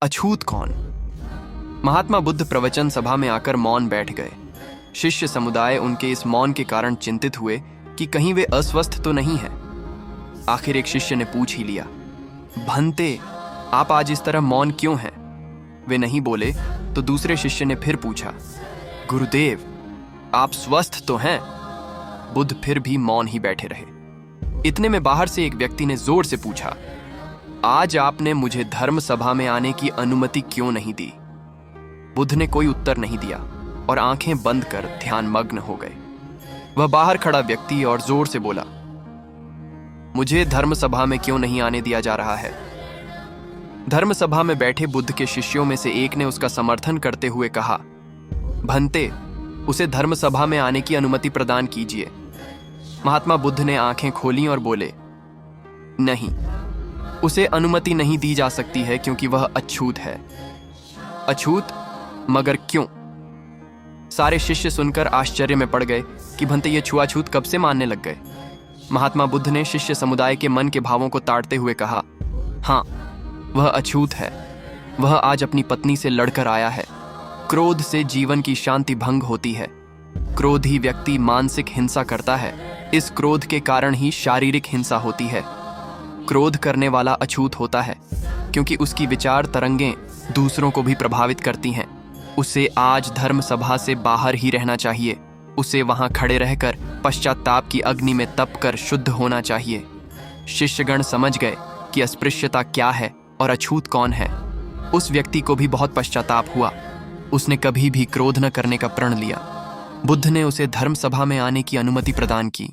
अछूत कौन? महात्मा बुद्ध प्रवचन सभा में आकर मौन बैठ गए। शिष्य समुदाय उनके इस मौन के कारण चिंतित हुए कि कहीं वे अस्वस्थ तो नहीं हैं। आखिर एक शिष्य ने पूछ ही लिया, भंते, आप आज इस तरह मौन क्यों हैं? वे नहीं बोले तो दूसरे शिष्य ने फिर पूछा, गुरुदेव, आप स्वस्थ तो हैं? बुद्ध फिर भी मौन ही बैठे रहे। इतने में बाहर से एक व्यक्ति ने जोर से पूछा, आज आपने मुझे धर्म सभा में आने की अनुमति क्यों नहीं दी? बुद्ध ने कोई उत्तर नहीं दिया और आंखें बंद कर ध्यानमग्न हो गए। वह बाहर खड़ा व्यक्ति और जोर से बोला, मुझे धर्म सभा में क्यों नहीं आने दिया जा रहा है? धर्म सभा में बैठे बुद्ध के शिष्यों में से एक ने उसका समर्थन करते हुए कहा, भंते, उसे धर्म सभा में आने की अनुमति प्रदान कीजिए। महात्मा बुद्ध ने आंखें खोलीं और बोले, नहीं, उसे अनुमति नहीं दी जा सकती है क्योंकि वह अछूत है। अछूत? मगर क्यों? सारे शिष्य सुनकर आश्चर्य में पड़ गए कि भंते ये छुआछूत कब से मानने लग गए। महात्मा बुद्ध ने शिष्य समुदाय के मन के भावों को ताड़ते हुए कहा, हाँ, वह अछूत है। वह आज अपनी पत्नी से लड़कर आया है। क्रोध से जीवन की शांति भंग होती है। क्रोधी व्यक्ति मानसिक हिंसा करता है। इस क्रोध के कारण ही शारीरिक हिंसा होती है। क्रोध करने वाला अछूत होता है क्योंकि उसकी विचार तरंगें दूसरों को भी प्रभावित करती हैं। उसे आज धर्म सभा से बाहर ही रहना चाहिए। उसे वहां खड़े रहकर पश्चाताप की अग्नि में तप कर शुद्ध होना चाहिए। शिष्यगण समझ गए कि अस्पृश्यता क्या है और अछूत कौन है। उस व्यक्ति को भी बहुत पश्चाताप हुआ। उसने कभी भी क्रोध न करने का प्रण लिया। बुद्ध ने उसे धर्म सभा में आने की अनुमति प्रदान की।